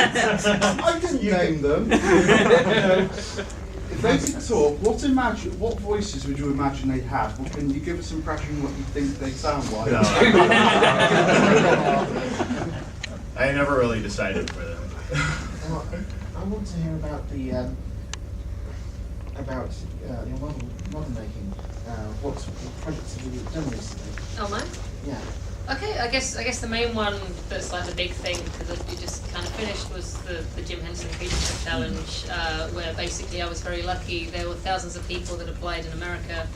I didn't name them. If they could talk, what voices would you imagine they'd have? Well, can you give us an impression what you think they sound like? No. I never really decided for them. I want to hear about the your model making. What projects have you done recently? Oh, mine? Yeah. Okay, I guess the main one that's like the big thing that we just kind of finished was the Jim Henson Creature Show Challenge, where basically I was very lucky. There were thousands of people that applied in America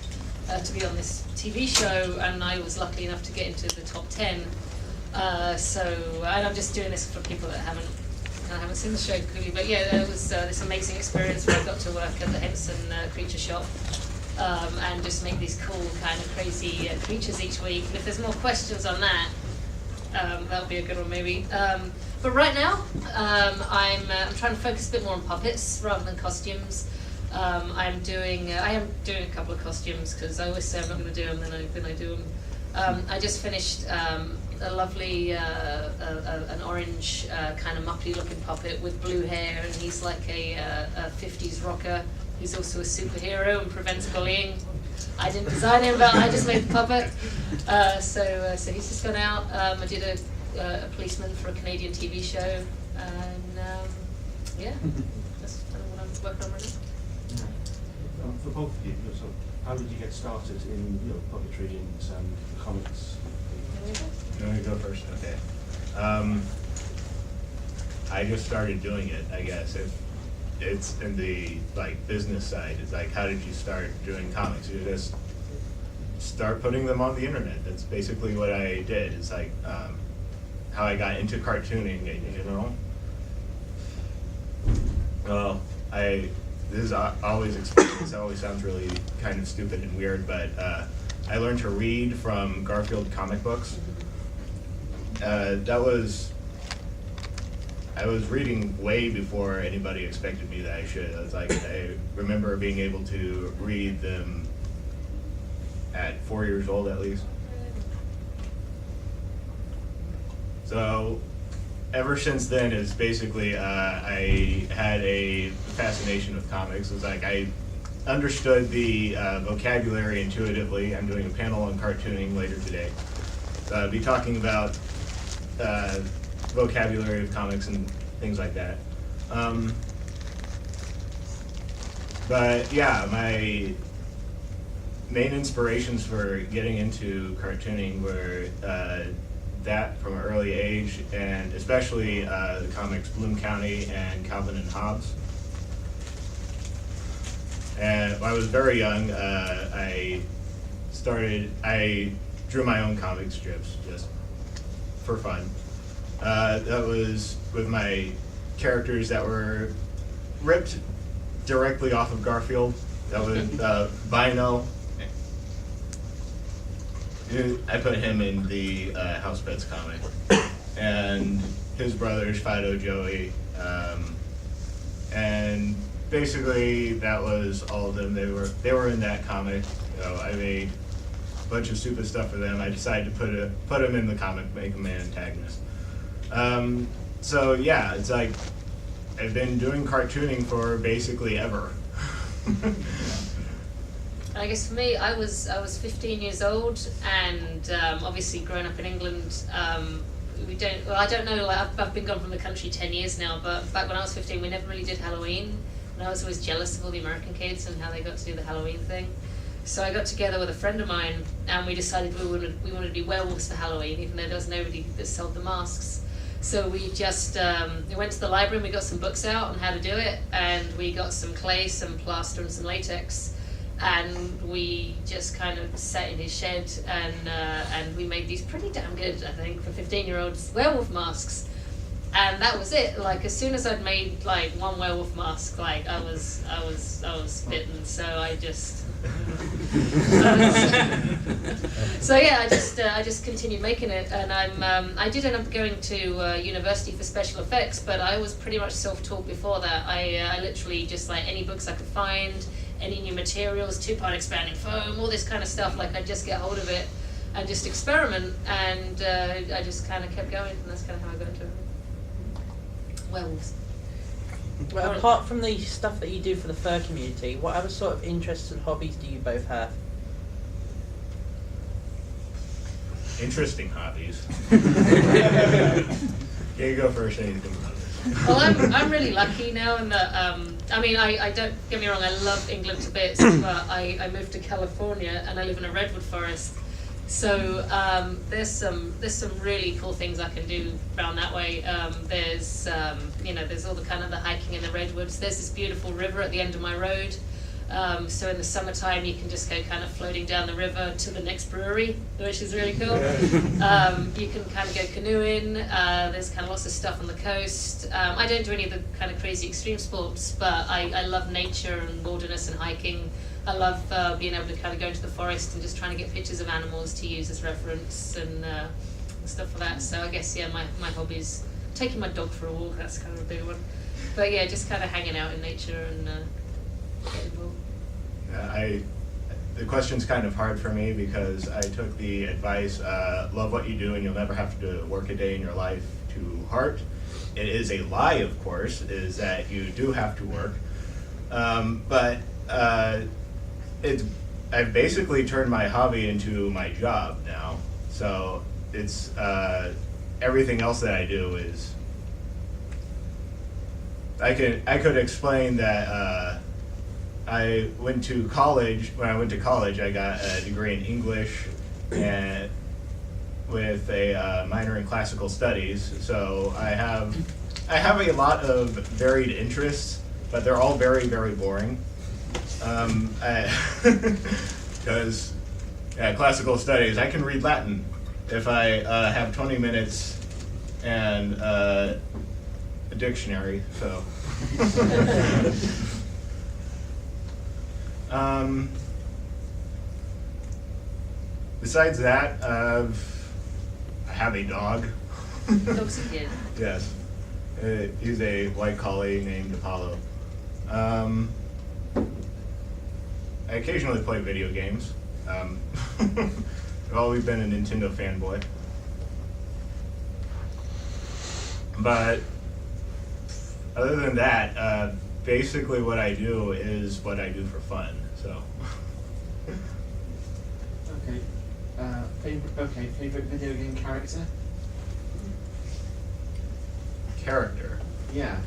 to be on this TV show, and I was lucky enough to get into the top 10. And I'm just doing this for people that haven't seen the show clearly, but yeah, it was this amazing experience where I got to work at the Henson Creature Shop. And just make these cool kind of crazy creatures each week. And if there's more questions on that, that would be a good one maybe. But right now, I'm trying to focus a bit more on puppets rather than costumes. I am doing a couple of costumes because I always say I'm not going to do them, then I do them. I just finished a lovely an orange kind of muppety looking puppet with blue hair, and he's like a 50s rocker. He's also a superhero and prevents bullying. I didn't design him, but I just made the puppet. So he's just gone out. I did a policeman for a Canadian TV show, and yeah, that's kind of what I'm working on right now. For both of you, how did you get started in puppetry and comics? You want me to go first? Okay. I just started doing it, I guess. It's in the business side. It's like, how did you start doing comics? You just start putting them on the internet. That's basically what I did. It's like how I got into cartooning in general. Well, this is always experience. It always sounds really kind of stupid and weird, but I learned to read from Garfield comic books. I was reading way before anybody expected me that I should. I remember being able to read them at 4 years old at least. So ever since then, it's basically I had a fascination with comics. It's like I understood the vocabulary intuitively. I'm doing a panel on cartooning later today. I'll be talking about vocabulary of comics and things like that. But yeah, my main inspirations for getting into cartooning were that from an early age, and especially the comics Bloom County and Calvin and Hobbes. And when I was very young, I drew my own comic strips just for fun. That was with my characters that were ripped directly off of Garfield. That was Bino. I put him in the House Pets comic. And his brothers, Fido, Joey. And basically that was all of them. They were in that comic. I made a bunch of stupid stuff for them. I decided to put him in the comic, make him an antagonist. So yeah, it's like I've been doing cartooning for basically ever. I guess for me, I was 15 years old, and obviously growing up in England, I don't know, I've been gone from the country 10 years now, but back when I was 15, we never really did Halloween, and I was always jealous of all the American kids and how they got to do the Halloween thing. So I got together with a friend of mine, and we decided we wanted to do werewolves for Halloween, even though there was nobody that sold the masks. So we just we went to the library and we got some books out on how to do it, and we got some clay, some plaster, and some latex, and we just kind of sat in his shed and we made these pretty damn good, I think, for 15-year-olds werewolf masks. And that was it. Like, as soon as I'd made like one werewolf mask, like I was bitten. So I just so yeah, I just continued making it, and I did end up going to university for special effects, but I was pretty much self-taught before that. I literally just, like, any books I could find, any new materials, 2-part expanding foam, all this kind of stuff. Like, I'd just get hold of it and just experiment, and I just kind of kept going, and that's kind of how I got into it. werewolves. Well, apart from the stuff that you do for the fur community, what other sort of interests and hobbies do you both have? Interesting hobbies. Yeah, you go first. Anything about it? Well, I'm really lucky now in that, I mean, I don't, get me wrong, I love England to bits, but I moved to California and I live in a redwood forest. So there's some really cool things I can do around that way. There's all the kind of the hiking in the redwoods. There's this beautiful river at the end of my road. So in the summertime you can just go kind of floating down the river to the next brewery, which is really cool. You can kind of go canoeing. There's kind of lots of stuff on the coast. I don't do any of the kind of crazy extreme sports, but I love nature and wilderness and hiking. I love being able to kind of go into the forest and just trying to get pictures of animals to use as reference and stuff for that. So I guess, yeah, my hobby's taking my dog for a walk. That's kind of a big one. But yeah, just kind of hanging out in nature and getting involved. The question's kind of hard for me because I took the advice, love what you do and you'll never have to work a day in your life to heart. It is a lie, of course, is that you do have to work. But I've basically turned my hobby into my job now. So it's everything else that I do is. I could explain that I went to college. When I went to college, I got a degree in English and with a minor in classical studies. So I have a lot of varied interests, but they're all very, very boring. Because classical studies, I can read Latin if I have 20 minutes and a dictionary. So. Besides that, I have a dog. Dog's a kid. Yes. He's a white collie named Apollo. I occasionally play video games. I've always been a Nintendo fanboy. But other than that, basically what I do is what I do for fun, so. Favorite video game character? Character. Yeah.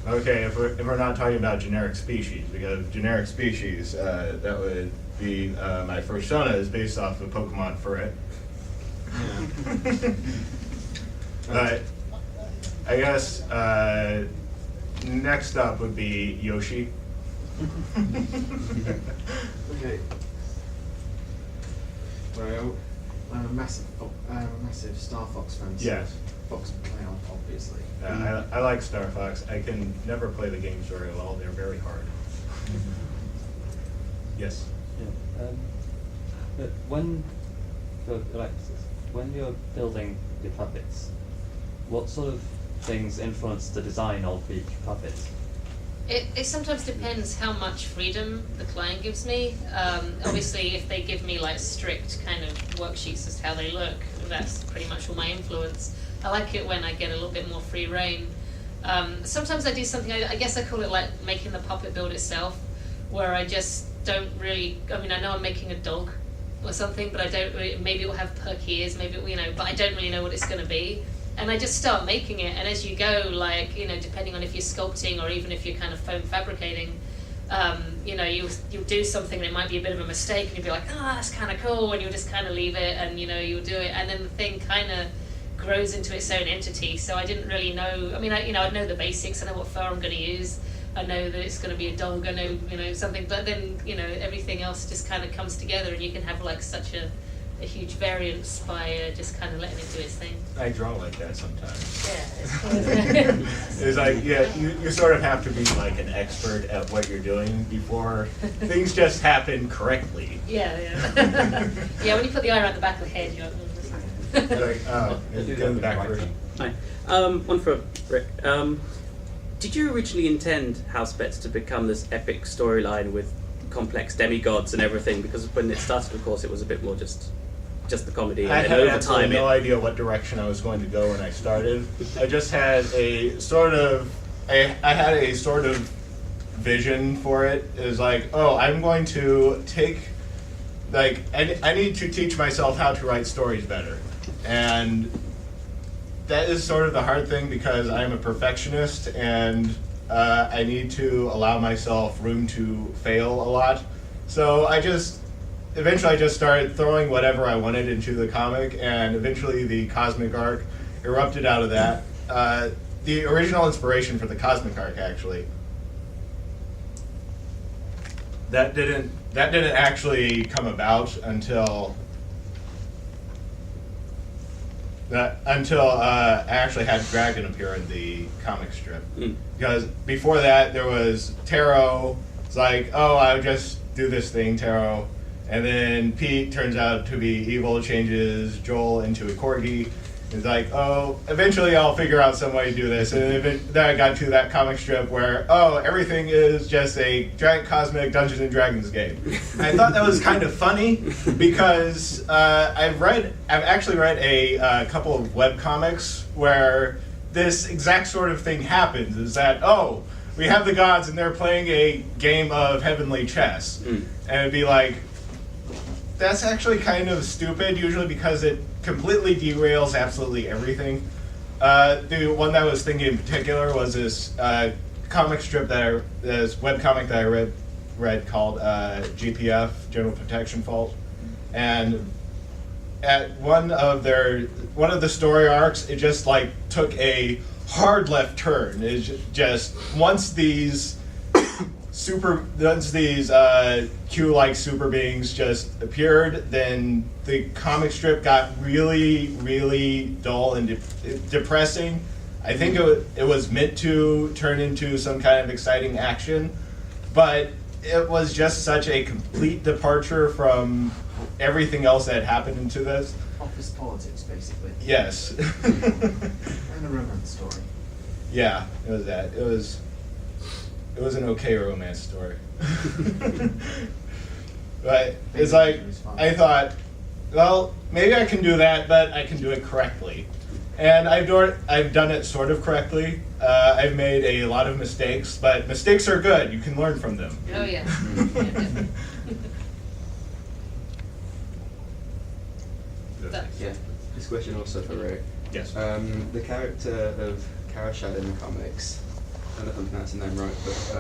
Okay, if we're not talking about generic species, because generic species, that would be, my persona is based off of Pokemon Ferret. Yeah. But I guess, next up would be Yoshi. Okay. Well, I'm a massive Star Fox fan. So Yes. Fox Cloud, obviously. I like Star Fox. I can never play the games very well. They're very hard. Yes. Yeah. But Alexis, when you're building your puppets, what sort of things influence the design of each puppet? It sometimes depends how much freedom the client gives me. Obviously, if they give me like strict kind of worksheets as to how they look, that's pretty much all my influence. I like it when I get a little bit more free reign. Sometimes I do something, I guess I call it like making the puppet build itself, where I just don't really, I mean, I know I'm making a dog or something, but I don't really, maybe it will have perky ears, maybe, but I don't really know what it's going to be. And I just start making it, and as you go, like, depending on if you're sculpting or even if you're kind of foam fabricating, you'll do something and it might be a bit of a mistake, and you'll be like, that's kind of cool, and you'll just kind of leave it, and you'll do it, and then the thing kind of grows into its own entity. So I didn't really know. I mean, I know the basics. I know what fur I'm going to use. I know that it's going to be a dog. I know something, but then everything else just kind of comes together, and you can have like such a huge variance by just kind of letting it do its thing. I draw like that sometimes. Yeah, it's cool, isn't it? It's like, yeah, you sort of have to be like an expert at what you're doing before things just happen correctly. Yeah. Yeah, when you put the eye around the back of the head, you're Like, oh, get in the back first. Hi. One for Rick. Did you originally intend House Pets to become this epic storyline with complex demigods and everything? Because when it started, of course, it was a bit more just just the comedy I and had then absolutely overtime no it? idea what direction I was going to go when I started. I just had a sort of, I had a sort of vision for it. It was like, oh, I'm going to take, like, I need to teach myself how to write stories better. And that is sort of the hard thing because I'm a perfectionist and I need to allow myself room to fail a lot. So eventually I just started throwing whatever I wanted into the comic, and eventually the cosmic arc erupted out of that. The original inspiration for the cosmic arc, actually, that didn't actually come about until I actually had Dragon appear in the comic strip. Because before that there was Taro. It's like, oh, I would just do this thing, Taro. And then Pete turns out to be evil, changes Joel into a corgi. It's like, oh, eventually I'll figure out some way to do this. And then I got to that comic strip where, oh, everything is just a giant cosmic Dungeons and Dragons game. And I thought that was kind of funny because I've actually read a couple of webcomics where this exact sort of thing happens. Is that, oh, we have the gods and they're playing a game of heavenly chess. And it'd be like, that's actually kind of stupid, usually because it completely derails absolutely everything. The one that I was thinking in particular was this comic strip this webcomic that I read called GPF, General Protection Fault. And at one of the story arcs, it just like took a hard left turn. It's just once these Q-like super beings just appeared, then the comic strip got really, really dull and depressing. I think it was meant to turn into some kind of exciting action, but it was just such a complete departure from everything else that had happened into this. Office politics, basically. Yes. And a romance story. Yeah, it was that. It was an okay romance story. But it's like, I thought, well, maybe I can do that, but I can do it correctly. And I've done it sort of correctly. I've made a lot of mistakes, but mistakes are good. You can learn from them. Oh yeah. Yeah, this question also for Rick. Yes. The character of Karashad in the comics, I don't know if I'm pronouncing that right, but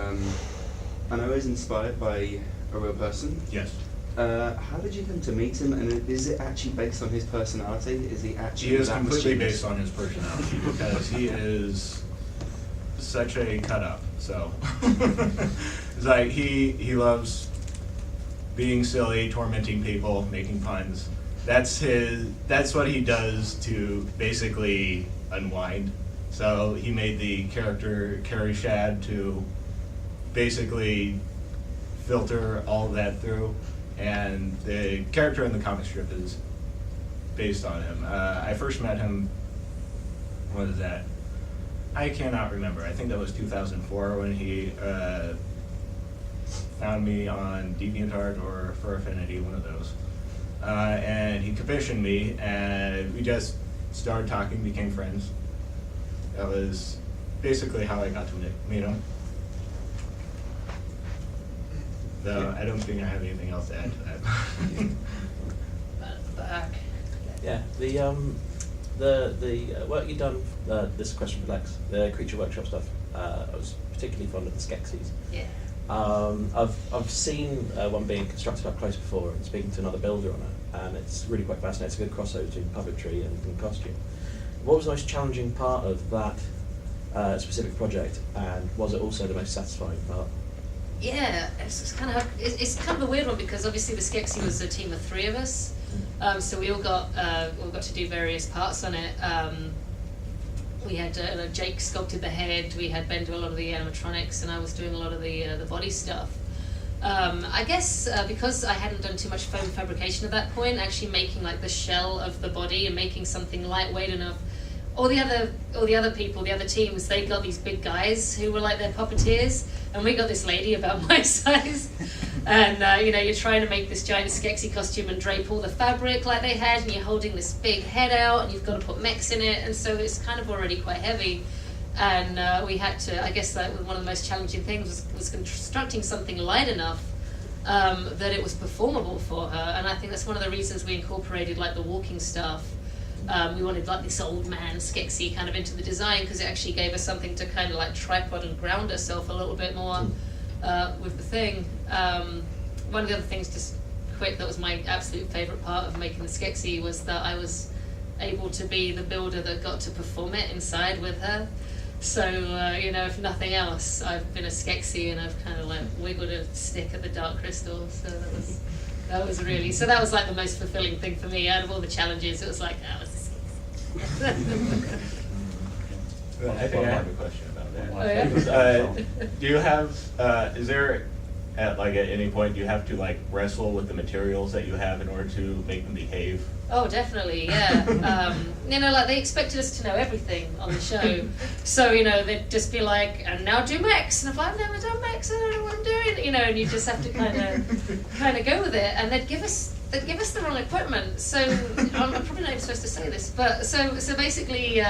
I know he's inspired by a real person. Yes. How did you come to meet him, and is it actually based on his personality? Is he actually He is that completely mischievous? based on his personality because he is such a cut up. So it's like he loves being silly, tormenting people, making puns. That's what he does to basically unwind. So he made the character Carrie Shad to basically filter all of that through, and the character in the comic strip is based on him. I first met him, what is that? I cannot remember. I think that was 2004 when he found me on DeviantArt or For Affinity, one of those. And he commissioned me, and we just started talking, became friends. That was basically how I got to meet him. So I don't think I have anything else to add to that. Back. Yeah, the work you've done, this question for Lex, the Creature Workshop stuff, I was particularly fond of the Skeksis. Yeah. I've seen one being constructed up close before and speaking to another builder on it, and it's really quite fascinating. It's a good crossover between puppetry and costume. What was the most challenging part of that specific project, and was it also the most satisfying part? Yeah, it's kind of a weird one because obviously the Skeksis was a team of 3 of us, so we all got to do various parts on it. We had Jake sculpted the head, we had Ben do a lot of the animatronics, and I was doing a lot of the body stuff. I guess because I hadn't done too much foam fabrication at that point, actually making like the shell of the body and making something lightweight enough all the other people, the other teams, they got these big guys who were like their puppeteers, and we got this lady about my size. And you know, you're trying to make this giant Skeksis costume and drape all the fabric like they had, and you're holding this big head out, and you've got to put mechs in it, and so it's kind of already quite heavy. And we had to, I guess that one of the most challenging things was constructing something light enough that it was performable for her. And I think that's one of the reasons we incorporated like the walking stuff. We wanted like this old man Skeksis kind of into the design, because it actually gave us something to kind of like tripod and ground herself a little bit more with the thing. One of the other things, just quick, that was my absolute favourite part of making the Skeksis, was that I was able to be the builder that got to perform it inside with her. So, you know, if nothing else, I've been a Skeksis and I've kind of like wiggled a stick at the Dark Crystal. So that was really, so that was like the most fulfilling thing for me. Out of all the challenges, it was like, oh, it's a Skeksis. I think I have a question about that. Oh, yeah? Do you have, is there, at any point, do you have to like wrestle with the materials that you have in order to make them behave? Oh, definitely, yeah. You know, like they expected us to know everything on the show. So, you know, they'd just be like, and now do mechs. And if I've never done mechs, I don't know what I'm doing. You know, and you just have to kind of go with it. And they'd give us the wrong equipment. So, I'm probably not even supposed to say this, but so basically,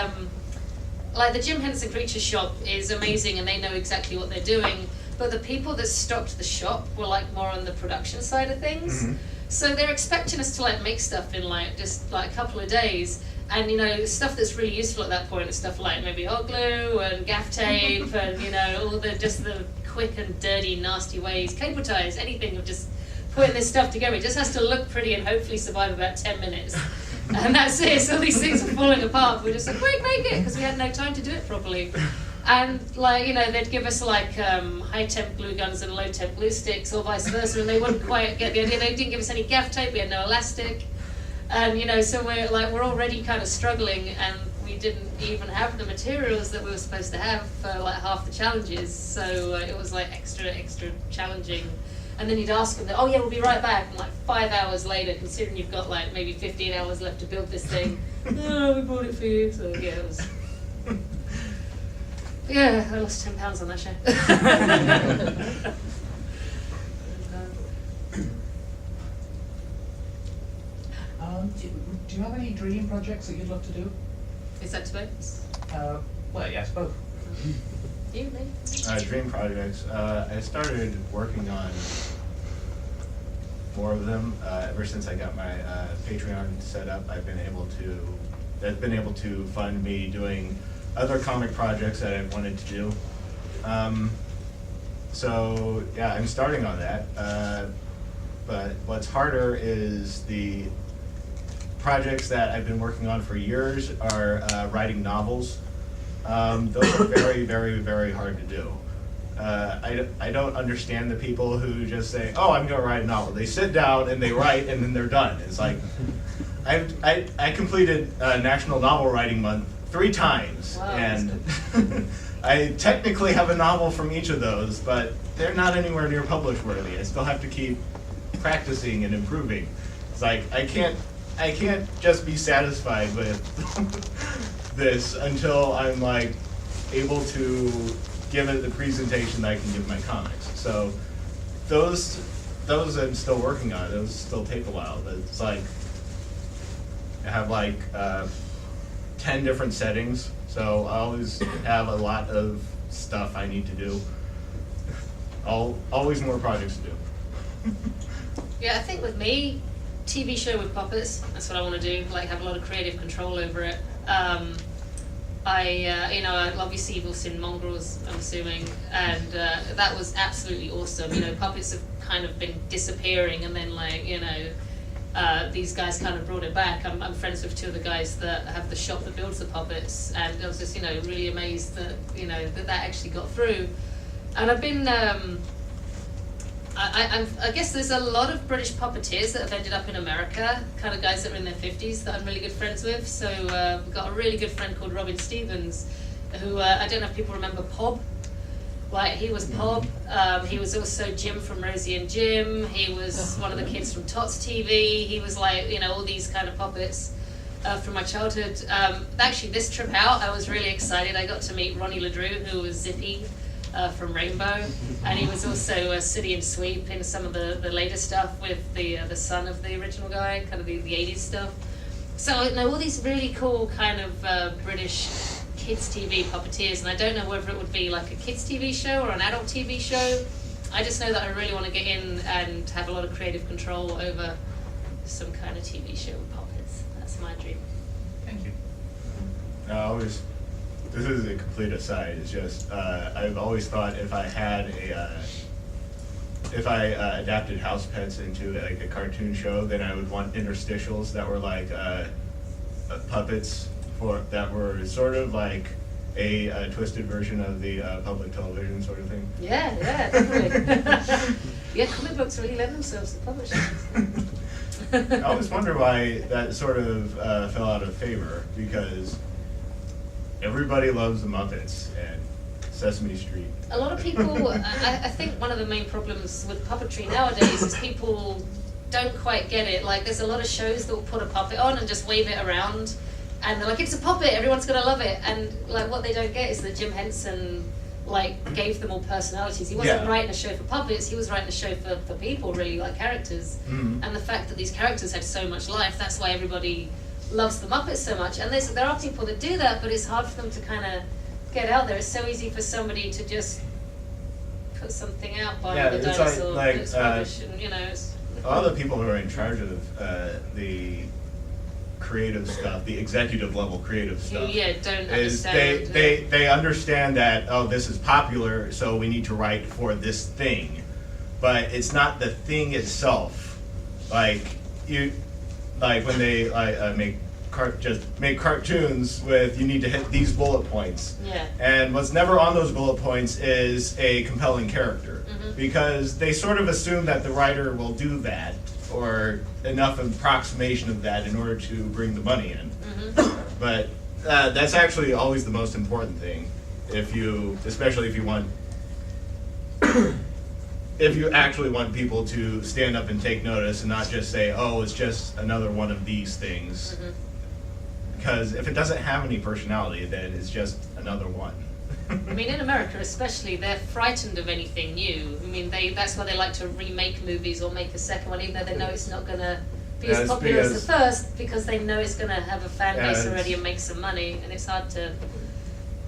like the Jim Henson Creature Shop is amazing and they know exactly what they're doing. But the people that stocked the shop were like more on the production side of things. Mm-hmm. So they're expecting us to like make stuff in like just like a couple of days, and you know, stuff that's really useful at that point is stuff like maybe hot glue and gaff tape and you know, all the just the quick and dirty nasty ways, cable ties, anything of just putting this stuff together. It just has to look pretty and hopefully survive about 10 minutes. And that's it. So these things are falling apart. We're just like, quick, make it, because we had no time to do it properly. And like, you know, they'd give us like high temp glue guns and low temp glue sticks, or vice versa, and they wouldn't quite get the idea. They didn't give us any gaff tape. We had no elastic, and you know, so we're already kind of struggling, and we didn't even have the materials that we were supposed to have for like half the challenges. So it was like extra challenging. And then you'd ask them, oh yeah, we'll be right back. And like 5 hours later, considering you've got like maybe 15 hours left to build this thing, oh, we bought it for you. So yeah, it was. Yeah, I lost 10 pounds on that show. Do you have any dream projects that you'd love to do? Is that to both? Well, yes, both. You, me? Dream projects. I started working on more of them ever since I got my Patreon set up. That's been able to fund me doing other comic projects that I wanted to do. So yeah, I'm starting on that. But what's harder is the projects that I've been working on for years are writing novels. Those are very, very, very hard to do. I don't understand the people who just say, oh, I'm going to write a novel. They sit down and they write and then they're done. It's like, I completed National Novel Writing Month 3 times. Wow, and I technically have a novel from each of those, but they're not anywhere near publish worthy. I still have to keep practicing and improving. It's like, I can't just be satisfied with this until I'm like able to give it the presentation that I can give my comics. So those I'm still working on. Those still take a while. It's like I have like 10 different settings, so I always have a lot of stuff I need to do. Always more projects to do. Yeah, I think with me, TV show with puppets, that's what I want to do, like have a lot of creative control over it. I obviously you've all seen Mongrels, I'm assuming, and that was absolutely awesome. You know, puppets have kind of been disappearing, and then like, you know, these guys kind of brought it back. I'm friends with 2 of the guys that have the shop that builds the puppets, and I was just, you know, really amazed that, you know, that actually got through. And I've been, I guess there's a lot of British puppeteers that have ended up in America, kind of guys that are in their 50s that I'm really good friends with. So we've got a really good friend called Robin Stevens, who, I don't know if people remember Pob. Like, he was Pob. He was also Jim from Rosie and Jim. He was one of the kids from Tots TV. He was like, you know, all these kind of puppets. from my childhood. Actually, this trip out, I was really excited. I got to meet Ronnie LaDrew, who was Zippy from Rainbow, and he was also City and Sweep in some of the later stuff with the son of the original guy, kind of the 80s stuff. So I know all these really cool kind of British kids TV puppeteers, and I don't know whether it would be like a kids TV show or an adult TV show. I just know that I really want to get in and have a lot of creative control over some kind of TV show with puppets. That's my dream. Thank you. This is a complete aside, it's just, I've always thought if I had adapted House Pets into like a cartoon show, then I would want interstitials that were like puppets that were sort of like a twisted version of the public television sort of thing. Yeah, definitely. Yeah, comic books really lend themselves to publishing. I always wonder why that sort of fell out of favor, because everybody loves the Muppets and Sesame Street. A lot of people, I think one of the main problems with puppetry nowadays is people don't quite get it. Like, there's a lot of shows that will put a puppet on and just wave it around, and they're like, it's a puppet, everyone's gonna love it. And like, what they don't get is that Jim Henson like gave them all personalities. He wasn't writing a show for puppets, he was writing a show for people, really, like characters. Mm-hmm. And the fact that these characters had so much life, that's why everybody loves the Muppets so much. And there are people that do that, but it's hard for them to kind of get out there. It's so easy for somebody to just put something out by the dinosaur that's rubbish, and it's all the people who are in charge of the creative stuff, the executive level creative stuff, don't is understand. They understand that, oh, this is popular, so we need to write for this thing, but it's not the thing itself. Like when they make cartoons with, you need to hit these bullet points. Yeah. And what's never on those bullet points is a compelling character, because they sort of assume that the writer will do that, or enough approximation of that in order to bring the money in. But that's actually always the most important thing, especially if you want, if you actually want people to stand up and take notice and not just say, oh, it's just another one of these things. Because if it doesn't have any personality, then it's just another one. I mean, in America especially, they're frightened of anything new. I mean, that's why they like to remake movies or make a second one, even though they know it's not going to be as popular as the first, because they know it's going to have a fan base already and make some money, and it's hard to...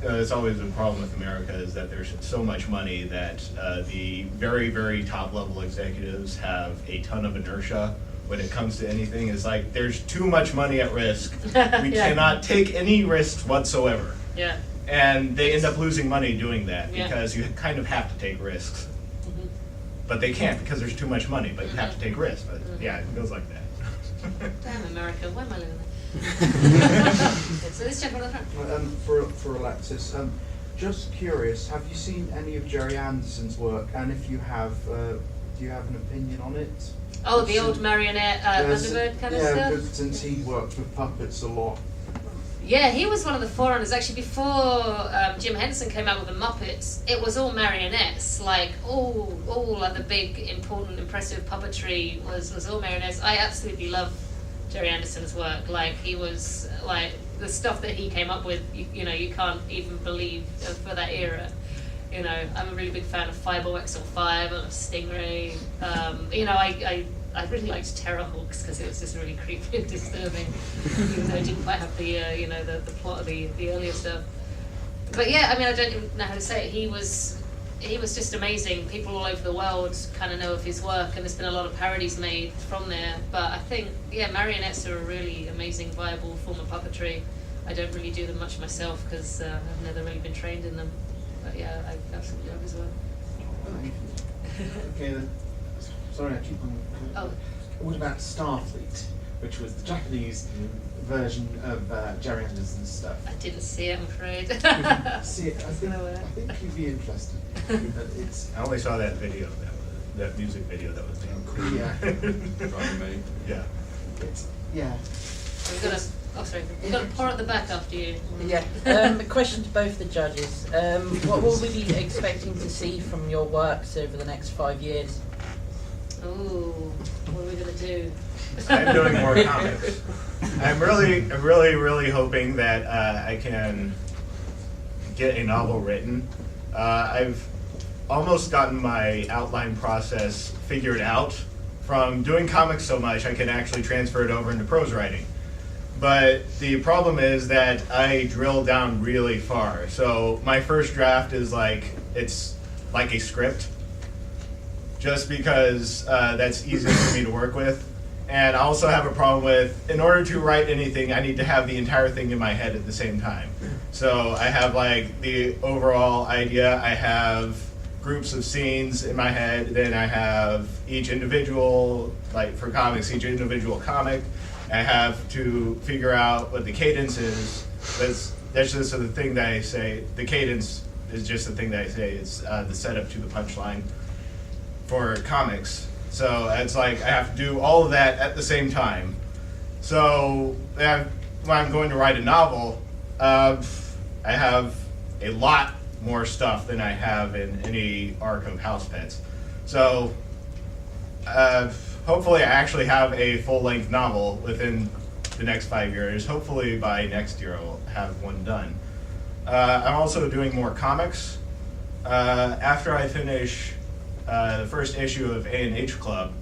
It's always a problem with America, is that there's so much money that the very, very top level executives have a ton of inertia when it comes to anything. It's like, there's too much money at risk. We cannot take any risks whatsoever. Yeah. And they end up losing money doing that, because you kind of have to take risks. But they can't, because there's too much money, but you have to take risks. But yeah, it goes like that. Damn America, why am I living there? So this gentleman on the front. For Alexis, just curious, have you seen any of Gerry Anderson's work? And if you have, do you have an opinion on it? Oh, the old marionette Thunderbird kind of stuff? Yeah, since he worked with puppets a lot. Yeah, he was one of the forerunners. Actually, before Jim Henson came out with the Muppets, it was all marionettes. Like, all like the big, important, impressive puppetry was all marionettes. I absolutely love Gerry Anderson's work. Like, he was, like, the stuff that he came up with, you can't even believe for that era. I'm a really big fan of Fireball XL5, I love Stingray. I really liked Terrorhawks because it was just really creepy and disturbing, even though it didn't quite have the the plot of the earlier stuff. But yeah, I mean, I don't even know how to say it. He was just amazing. People all over the world kind of know of his work, and there's been a lot of parodies made from there. But I think, marionettes are a really amazing, viable form of puppetry. I don't really do them much myself because I've never really been trained in them. But yeah, I absolutely love his work. Okay then. Sorry, I keep on. Oh. What about Starfleet, which was the Japanese version of Gerry Anderson's stuff? I didn't see it, I'm afraid. See it? I think you'd be interested. But it's. I only saw that video, that music video that was made. Cool. Yeah. Yeah. Yeah. We've got we've got to pour at the back after you. Yeah. A question to both the judges. What will we be expecting to see from your works over the next 5 years? Ooh, what are we gonna do? I'm doing more comics. I'm really hoping that I can get a novel written. I've almost gotten my outline process figured out. From doing comics so much, I can actually transfer it over into prose writing. But the problem is that I drill down really far. So my first draft is it's like a script, just because that's easy for me to work with. And I also have a problem with, in order to write anything, I need to have the entire thing in my head at the same time. So I have the overall idea, I have groups of scenes in my head, then I have each individual, for comics, each individual comic. I have to figure out what the cadence is. That's just the thing that I say. The cadence is just the thing that I say. It's the setup to the punchline for comics. So it's I have to do all of that at the same time. So when I'm going to write a novel, I have a lot more stuff than I have in any arc of House Pets. So hopefully I actually have a full-length novel within the next 5 years. Hopefully by next year I'll have one done. I'm also doing more comics. After I finish the first issue of A&H Club,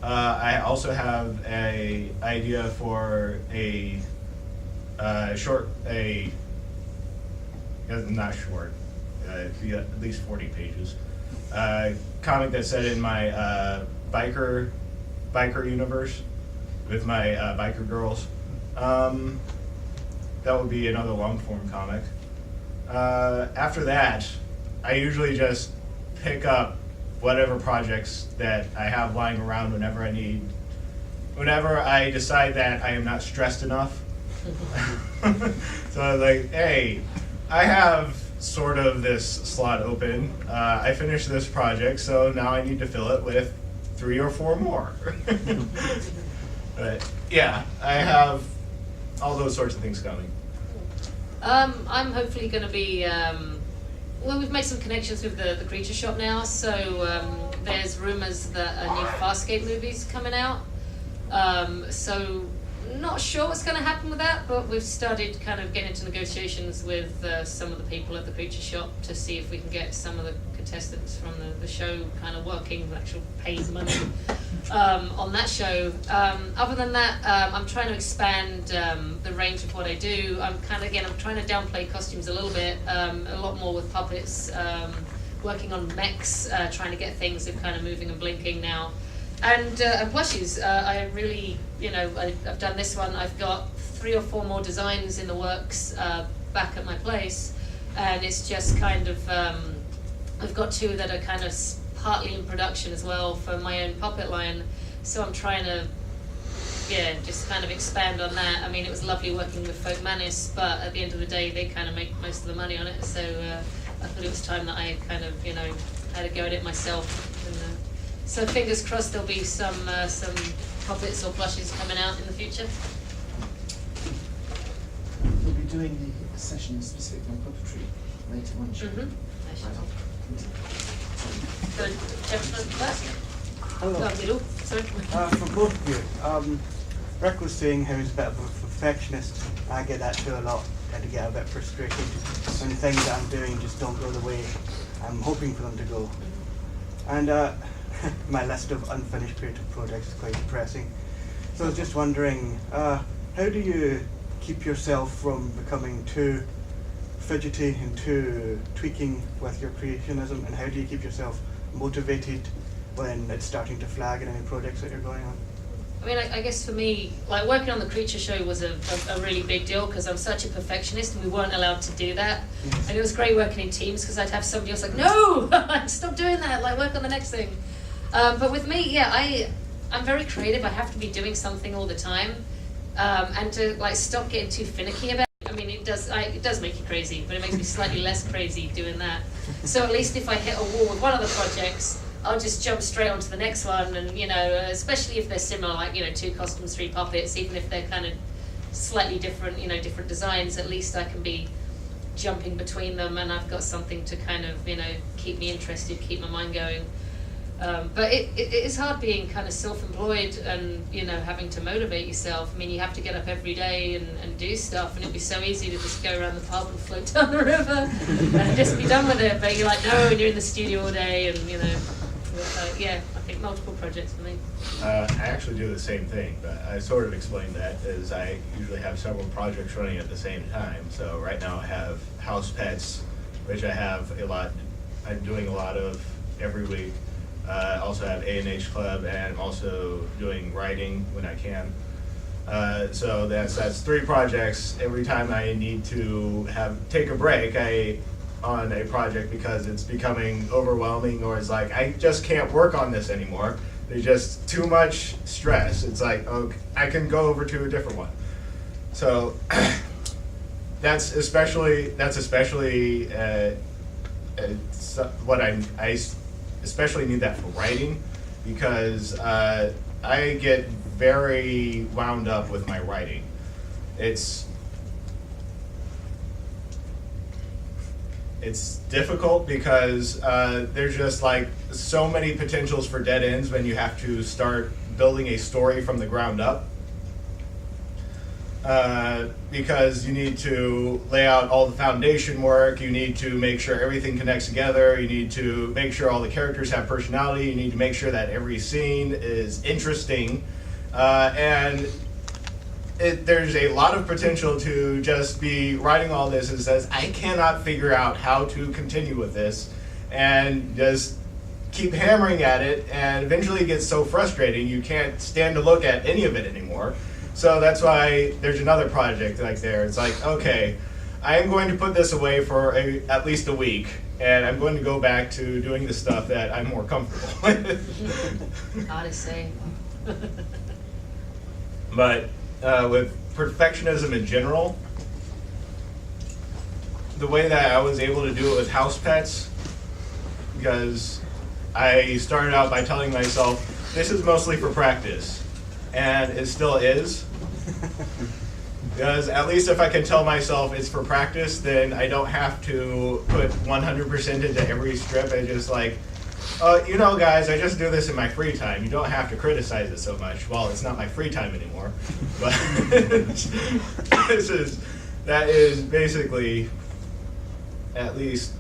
I also have an idea for a not short, at least 40 pages, comic that's set in my biker universe with my biker girls. That would be another long form comic. After that, I usually just pick up whatever projects that I have lying around whenever I decide that I am not stressed enough. So I was hey, I have sort of this slot open. I finished this project, so now I need to fill it with 3 or 4 more. But yeah, I have all those sorts of things coming. I'm hopefully going to be. Well, we've made some connections with the Creature Shop now, so there's rumors that a new Farscape movie's coming out. So not sure what's going to happen with that, but we've started kind of getting into negotiations with some of the people at the Creature Shop to see if we can get some of the contestants from the show kind of working, actual paid money on that show. Other than that, I'm trying to expand the range of what I do. I'm trying to downplay costumes a little bit, a lot more with puppets, working on mechs, trying to get things that are kind of moving and blinking now. And plushies, I really, I've done this one. I've got 3 or 4 more designs in the works back at my place, and it's just kind of, I've got 2 that are kind of partly in production as well for my own puppet line. So I'm trying to, just kind of expand on that. I mean, it was lovely working with Folk Manis, but at the end of the day, they kind of make most of the money on it. So I thought it was time that I kind of, had a go at it myself. And, so fingers crossed there'll be some puppets or plushies coming out in the future. We'll be doing the session specifically on puppetry later, won't you? So, gentlemen first. Hello. Sorry. For both of you, Rick was saying how he's a bit of a perfectionist. I get that too a lot. I tend to get a bit frustrated when the things that I'm doing just don't go the way I'm hoping for them to go. And my list of unfinished creative projects is quite depressing. So I was just wondering, how do you keep yourself from becoming too fidgety and too tweaking with your creationism, and how do you keep yourself motivated when it's starting to flag in any projects that you're going on? I mean, I guess for me, working on the Creature Show was a really big deal because I'm such a perfectionist and we weren't allowed to do that. Yes. And it was great working in teams because I'd have somebody else no, stop doing that, work on the next thing. But with me, I'm very creative. I have to be doing something all the time. And to stop getting too finicky about it. I mean, it does make you crazy, but it makes me slightly less crazy doing that. So at least if I hit a wall with one of the projects, I'll just jump straight onto the next one, and especially if they're similar, 2 costumes, 3 puppets, even if they're kind of slightly different, different designs, at least I can be jumping between them, and I've got something to kind of, keep me interested, keep my mind going. But it is hard being kind of self-employed and, you know, having to motivate yourself. I mean, you have to get up every day and do stuff, and it'd be so easy to just go around the pub and float down the river and just be done with it. But you're like, no, and you're in the studio all day, and, you know, yeah, I think multiple projects for me. I actually do the same thing, but I sort of explained that as I usually have several projects running at the same time. So right now I have house pets, which I have I'm doing a lot of every week. I also have A&H Club, and I'm also doing writing when I can. So that's 3 projects. Every time I need to take a break on a project because it's becoming overwhelming, or it's like, I just can't work on this anymore. There's just too much stress. It's like, okay, I can go over to a different one. So that's especially what I especially need that for writing, because I get very wound up with my writing. It's difficult because there's just like so many potentials for dead ends when you have to start building a story from the ground up. Because you need to lay out all the foundation work, you need to make sure everything connects together, you need to make sure all the characters have personality, you need to make sure that every scene is interesting, and there's a lot of potential to just be writing all this and says, I cannot figure out how to continue with this, and just keep hammering at it, and eventually it gets so frustrating you can't stand to look at any of it anymore. So that's why there's another project like there. It's like, okay, I am going to put this away for at least a week, and I'm going to go back to doing the stuff that I'm more comfortable with. Hard to say. But with perfectionism in general, the way that I was able to do it with house pets, because I started out by telling myself, this is mostly for practice. And it still is. Because at least if I can tell myself it's for practice, then I don't have to put 100% into every strip. I just like, you know, guys, I just do this in my free time. You don't have to criticize it so much. Well, it's not my free time anymore. But that is basically at least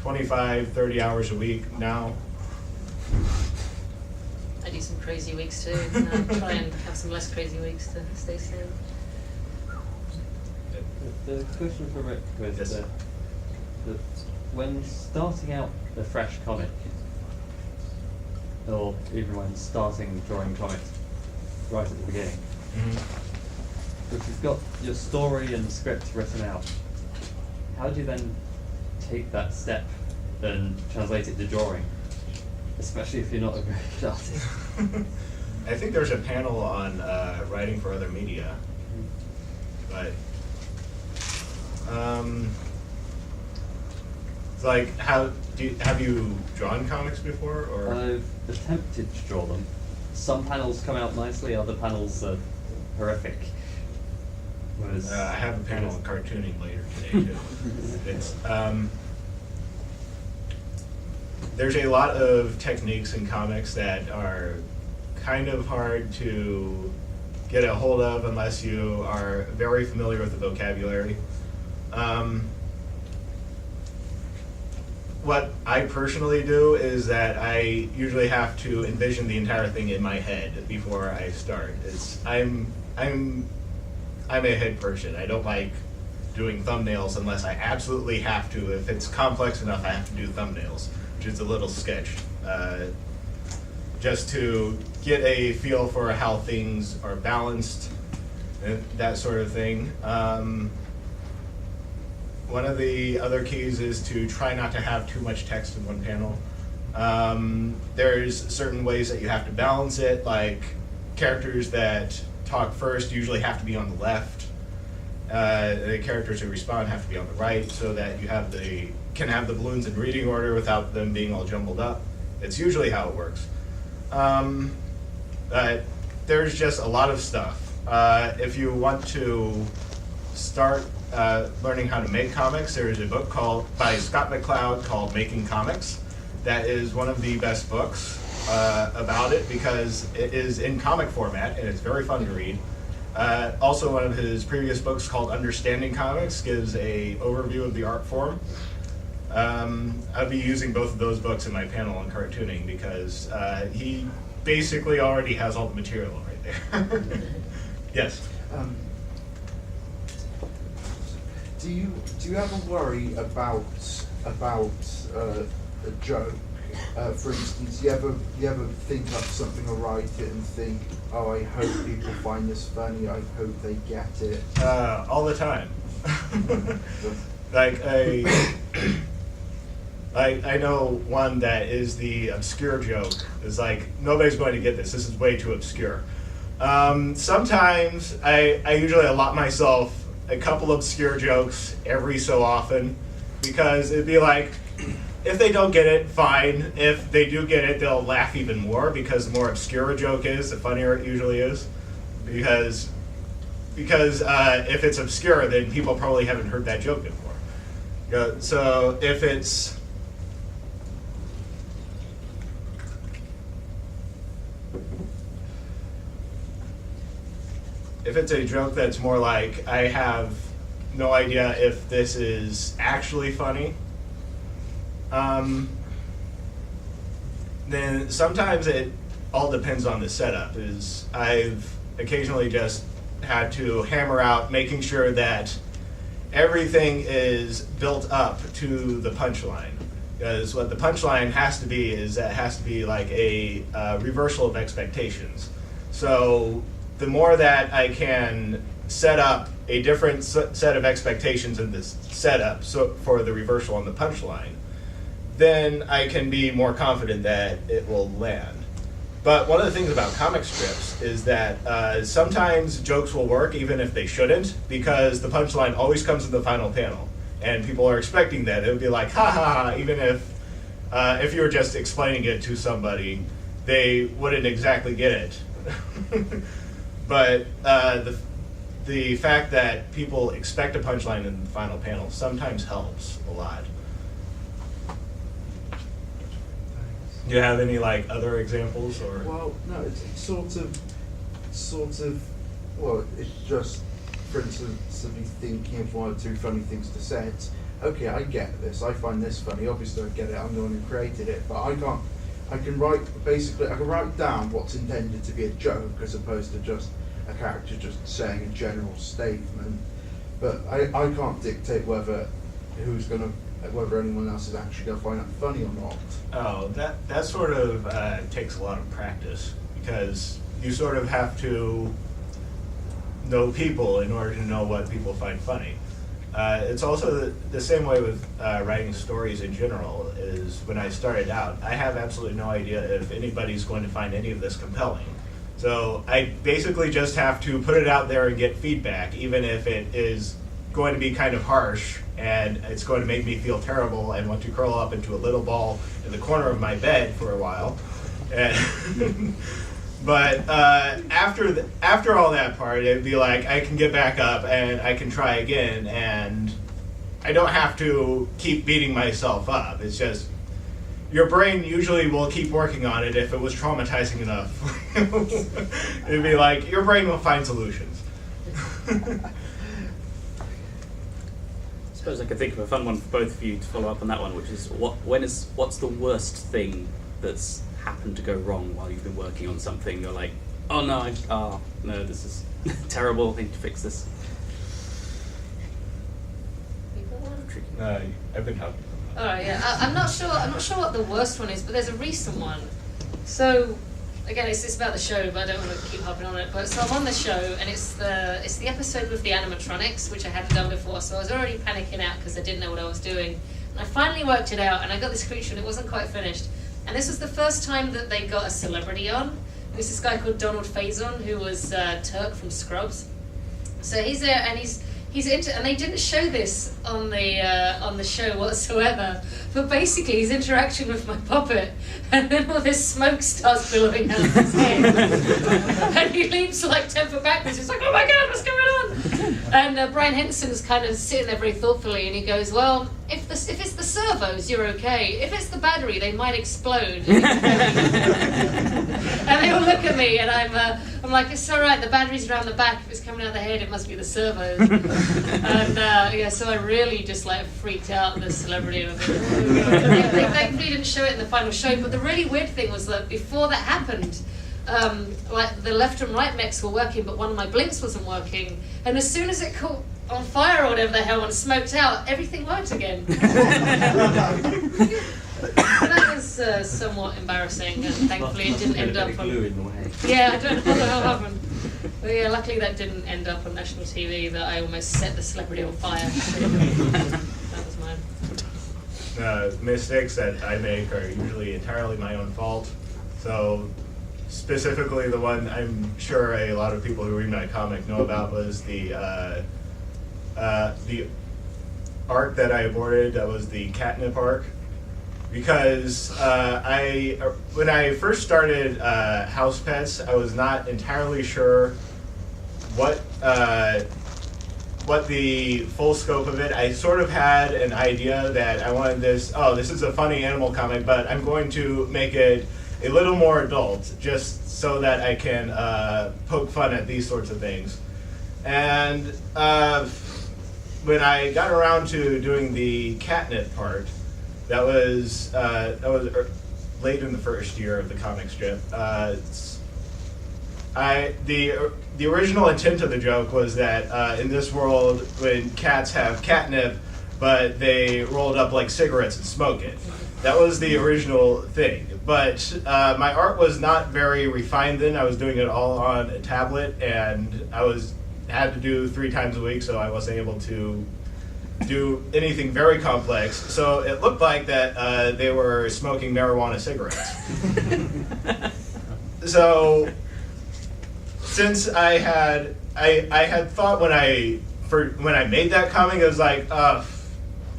25, 30 hours a week now. I do some crazy weeks too, and I try and have some less crazy weeks to stay sane. The question for Rick was when starting out a fresh comic, or even when starting drawing comics right at the beginning, if you've got your story and script written out, how do you then take that step and translate it to drawing? Especially if you're not a very good artist. I think there's a panel on writing for other media, but it's like, have you drawn comics before? Or I've attempted to draw them. Some panels come out nicely, other panels are horrific. Whereas I have a panel on cartooning later today too. It's there's a lot of techniques in comics that are kind of hard to get a hold of unless you are very familiar with the vocabulary. What I personally do is that I usually have to envision the entire thing in my head before I start. I'm a head person. I don't like doing thumbnails unless I absolutely have to. If it's complex enough, I have to do thumbnails, which is a little sketch, just to get a feel for how things are balanced, and that sort of thing. One of the other keys is to try not to have too much text in one panel. There's certain ways that you have to balance it, like characters that talk first usually have to be on the left. The characters who respond have to be on the right, so that you can have the balloons in reading order without them being all jumbled up. It's usually how it works. But there's just a lot of stuff. If you want to start learning how to make comics, there is a book by Scott McCloud called Making Comics. that is one of the best books about it because it is in comic format and it's very fun to read. Also, one of his previous books called Understanding Comics gives a overview of the art form. I'll be using both of those books in my panel on cartooning because he basically already has all the material right there. Yes. Do you ever worry about a joke? For instance, you ever think up something or write it and think, oh, I hope people find this funny. I hope they get it. All the time. Like I know one that is the obscure joke. It's like nobody's going to get this. This is way too obscure. Sometimes I usually allot myself a couple obscure jokes every so often because it'd be like, if they don't get it, fine. If they do get it, they'll laugh even more because the more obscure a joke is, the funnier it usually is. Because if it's obscure, then people probably haven't heard that joke before. So if it's a joke that's more like, I have no idea if this is actually funny, then sometimes it all depends on the setup. I've occasionally just had to hammer out making sure that everything is built up to the punchline. Because what the punchline has to be is that it has to be like a reversal of expectations. So the more that I can set up a different set of expectations in this setup for the reversal on the punchline, then I can be more confident that it will land. But one of the things about comic strips is that sometimes jokes will work even if they shouldn't, because the punchline always comes in the final panel, and people are expecting that. It would be like, ha ha ha, even if you were just explaining it to somebody, they wouldn't exactly get it. But the fact that people expect a punchline in the final panel sometimes helps a lot. Do you have any like other examples or? Well, no, it's sort of. Well, it's just, for instance, me thinking of one or two funny things to say. It's okay. I get this. I find this funny. Obviously, I get it. I'm the one who created it, but I can't. I can write down what's intended to be a joke as opposed to just a character just saying a general statement. But I can't dictate whether anyone else is actually going to find that funny or not. Oh, that sort of takes a lot of practice because you sort of have to know people in order to know what people find funny. It's also the same way with writing stories in general. Is when I started out, I have absolutely no idea if anybody's going to find any of this compelling. So I basically just have to put it out there and get feedback, even if it is going to be kind of harsh and it's going to make me feel terrible and want to curl up into a little ball in the corner of my bed for a while. And but after all that part, it'd be like I can get back up and I can try again, and I don't have to keep beating myself up. It's just your brain usually will keep working on it if it was traumatizing enough. It'd be like your brain will find solutions. I suppose I could think of a fun one for both of you to follow up on that one, which is what's the worst thing that's happened to go wrong while you've been working on something? You're like, oh no, this is terrible. I need to fix this. I've been helping. Oh yeah, I'm not sure what the worst one is, but there's a recent one. So again, it's about the show, but I don't want to keep harping on it. But so I'm on the show, and it's the episode with the animatronics, which I hadn't done before. So I was already panicking out because I didn't know what I was doing. And I finally worked it out, and I got this creature, and it wasn't quite finished. And this was the first time that they got a celebrity on. And it's this guy called Donald Faison, who was Turk from Scrubs. So he's there, and he's into, and they didn't show this on the show whatsoever. But basically, his interaction with my puppet, and then all this smoke starts billowing out of his head, and he leaps like 10 foot backwards. He's like, "Oh my God, what's going on?" And Brian Henderson's kind of sitting there very thoughtfully, and he goes, "Well, if it's the servos, you're okay. If it's the battery, they might explode. And they all look at me, and I'm like, it's all right. The battery's around the back. If it's coming out the head, it must be the servos. And yeah, so I really just like freaked out the celebrity. And they thankfully didn't show it in the final show. But the really weird thing was that before that happened, like the left and right mechs were working, but one of my blinks wasn't working. And as soon as it caught on fire or whatever the hell and smoked out, everything worked again. That was somewhat embarrassing, and thankfully it didn't end up on. Glue in the way. Yeah, I don't know what the hell happened. But yeah, luckily that didn't end up on national TV. That I almost set the celebrity on fire. That was mine. Mistakes that I make are usually entirely my own fault. So, specifically, the one I'm sure a lot of people who read my comic know about was the arc that I aborted. That was the catnip arc, because when I first started House Pets, I was not entirely sure what the full scope of it. I sort of had an idea that I wanted this is a funny animal comic, but I'm going to make it a little more adult, just so that I can poke fun at these sorts of things. And when I got around to doing the catnip part, that was late in the first year of the comic strip. The original intent of the joke was that in this world, when cats have catnip, but they roll it up like cigarettes and smoke it. That was the original thing. But my art was not very refined then. I was doing it all on a tablet, and had to do 3 times a week, so I wasn't able to do anything very complex. So it looked like that they were smoking marijuana cigarettes. So since I had thought when I made that comic, it was like,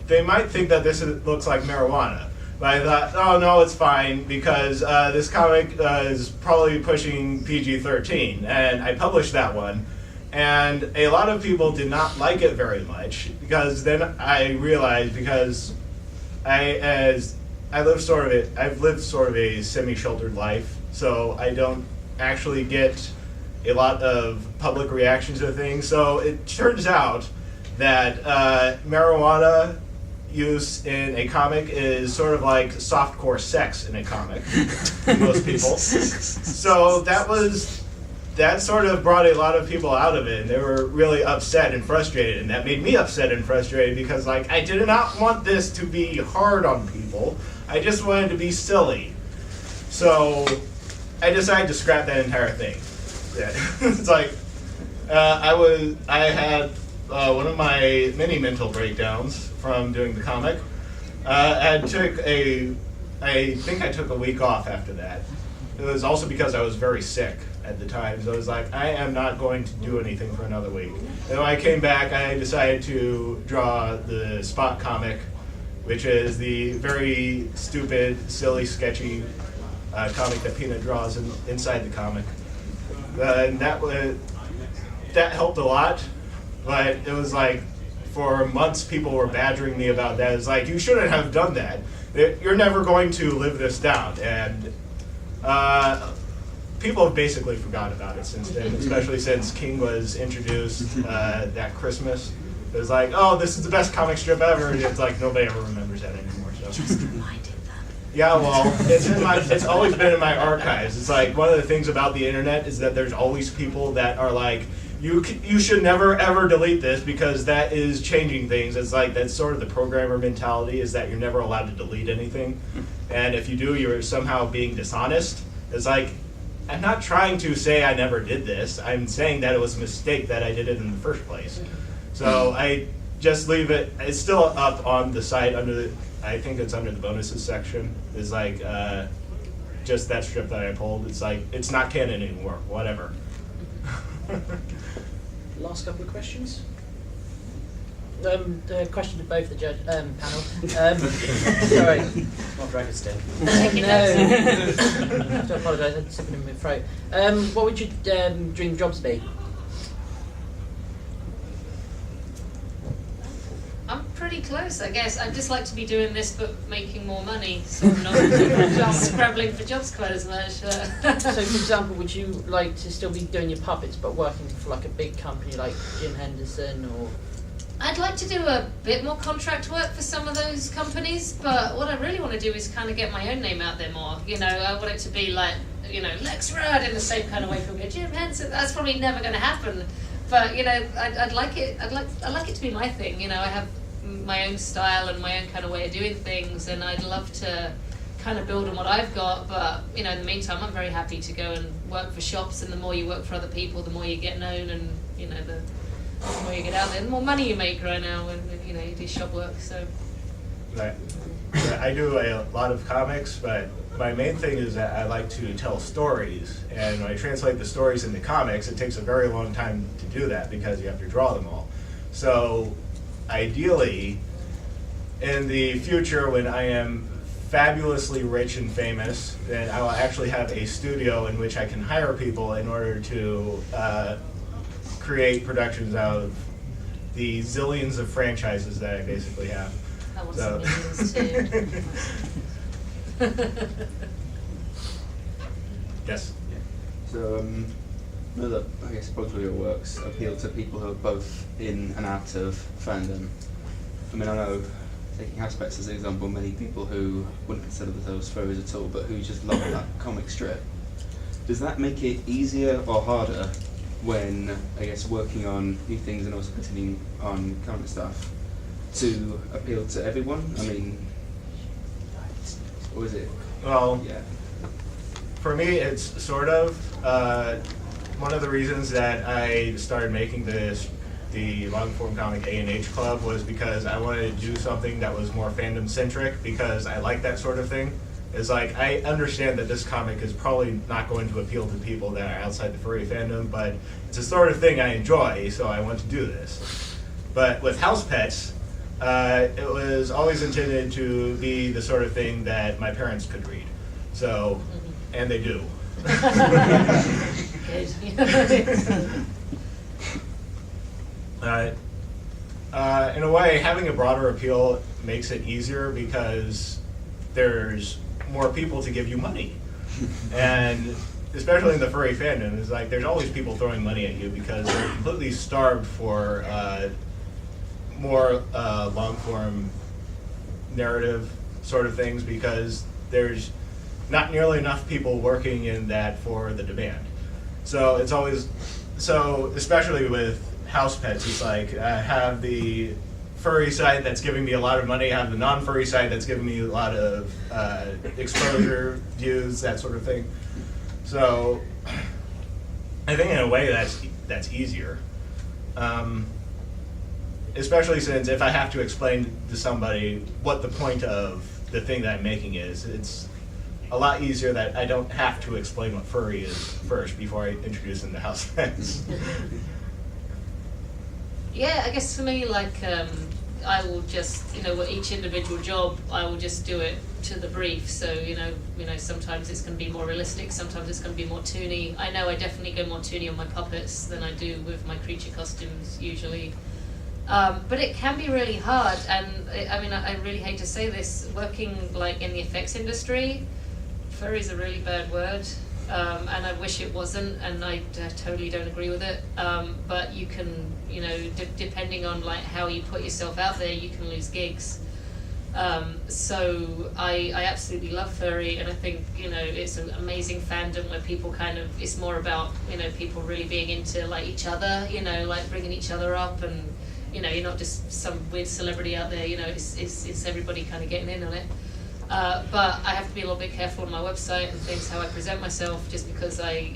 they might think that this looks like marijuana. But I thought, oh no, it's fine, because this comic is probably pushing PG-13, and I published that one. And a lot of people did not like it very much, because then I realized, because I've lived sort of a semi-sheltered life, so I don't actually get a lot of public reaction to things. So it turns out that marijuana use in a comic is sort of like softcore sex in a comic to most people. So that sort of brought a lot of people out of it, and they were really upset and frustrated, and that made me upset and frustrated, because like I did not want this to be hard on people. I just wanted to be silly. So I decided to scrap that entire thing. It's like I had one of my many mental breakdowns from doing the comic. I think I took a week off after that. It was also because I was very sick at the time, so I was like, I am not going to do anything for another week. And when I came back, I decided to draw the Spot comic, which is the very stupid, silly, sketchy comic that Peanut draws inside the comic. And that helped a lot, but it was like, for months people were badgering me about that. It's like, you shouldn't have done that. You're never going to live this down. And people have basically forgotten about it since then, especially since King was introduced that Christmas. It was like, oh, this is the best comic strip ever, and it's like nobody ever remembers that anymore. So. Just reminded them. Yeah, well, it's always been in my archives. It's like one of the things about the internet is that there's always people that are like, you should never ever delete this because that is changing things. It's like that's sort of the programmer mentality, is that you're never allowed to delete anything, and if you do, you're somehow being dishonest. It's like, I'm not trying to say I never did this. I'm saying that it was a mistake that I did it in the first place. So I just leave it. It's still up on the site I think it's under the bonuses section. It's like just that strip that I pulled. It's like, it's not canon anymore. Whatever. Last couple of questions. Question to both the judge panel. Sorry. Not Dragon's Den. No. I have to apologise. I had something in my throat. What would your dream jobs be? I'm pretty pretty close, I guess. I'd just like to be doing this, but making more money, so I'm not scrabbling for jobs quite as much. So, for example, would you like to still be doing your puppets, but working for like a big company like Jim Henderson or? I'd like to do a bit more contract work for some of those companies, but what I really want to do is kind of get my own name out there more. You know, I want it to be like, you know, Lex Rudd in the same kind of way. People go, Jim Henson. That's probably never going to happen. But you know, I'd like it. I'd like it to be my thing. You know, I have my own style and my own kind of way of doing things, and I'd love to kind of build on what I've got. But you know, in the meantime, I'm very happy to go and work for shops. And the more you work for other people, the more you get known, and you know, the more you get out there, the more money you make right now when you know you do shop work. So. Right. I do a lot of comics, but my main thing is that I like to tell stories, and when I translate the stories into comics, it takes a very long time to do that because you have to draw them all. So ideally, in the future when I am fabulously rich and famous, then I will actually have a studio in which I can hire people in order to create productions out of the zillions of franchises that I basically have. I want some millions too. Yes. Yeah. So, know that I guess both of your works appeal to people who are both in and out of fandom. I mean, I know, taking Aspects as an example, many people who wouldn't consider themselves furries at all, but who just love that comic strip. Does that make it easier or harder when, I guess, working on new things and also continuing on comic stuff to appeal to everyone? I mean, or is it? Well, Yeah. for me, it's sort of one of the reasons that I started making the long form comic A&H Club was because I wanted to do something that was more fandom centric, because I like that sort of thing. It's like, I understand that this comic is probably not going to appeal to people that are outside the furry fandom, but it's the sort of thing I enjoy, so I want to do this. But with House Pets, it was always intended to be the sort of thing that my parents could read. So, and they do. In a way, having a broader appeal makes it easier because there's more people to give you money. And especially in the furry fandom, it's like there's always people throwing money at you because they're completely starved for more long-form narrative sort of things, because there's not nearly enough people working in that for the demand. So it's always, so especially with House Pets, it's like I have the furry side that's giving me a lot of money, I have the non-furry side that's giving me a lot of exposure, views, that sort of thing. So I think in a way that's easier. Especially since if I have to explain to somebody what the point of the thing that I'm making is, it's a lot easier that I don't have to explain what furry is first before I introduce them to House Pets. Yeah, I guess for me, like, I will just, you know, with each individual job, I will just do it to the brief. So, you know, sometimes it's going to be more realistic, sometimes it's going to be more toony. I know I definitely go more toony on my puppets than I do with my creature costumes usually. But it can be really hard, and I mean, I really hate to say this, working like in the effects industry, furry is a really bad word, and I wish it wasn't, and I totally don't agree with it. But you can, you know, depending on like how you put yourself out there, you can lose gigs. So I absolutely love furry, and I think, you know, it's an amazing fandom where people kind of, it's more about, you know, people really being into like each other, you know, like bringing each other up, and you know, you're not just some weird celebrity out there, you know, it's everybody kind of getting in on it. But I have to be a little bit careful on my website and things, how I present myself, just because I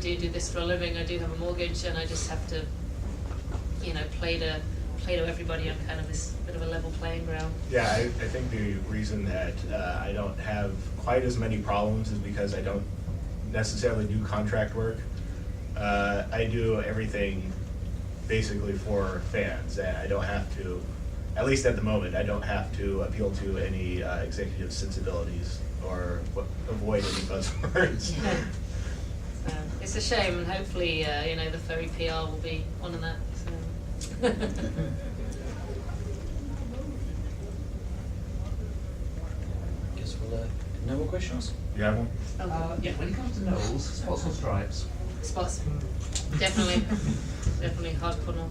do this for a living, I do have a mortgage, and I just have to, you know, play to everybody on kind of this bit of a level playing ground. Yeah, I think the reason that I don't have quite as many problems is because I don't necessarily do contract work. I do everything basically for fans, and I don't have to, at least at the moment, I don't have to appeal to any executive sensibilities or avoid any buzzwords. Yeah. So it's a shame, and hopefully, you know, the furry PR will be on that. So. No more questions? You have one? Yeah, when it comes to nose, spots or stripes? Spots. Definitely. Definitely hardcore no.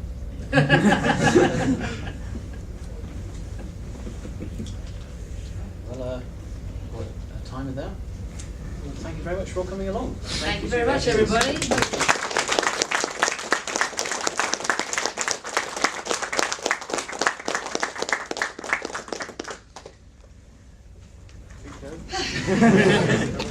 Well, what a time of that. Well, thank you very much for all coming along. Thank you very much, everybody. Big go.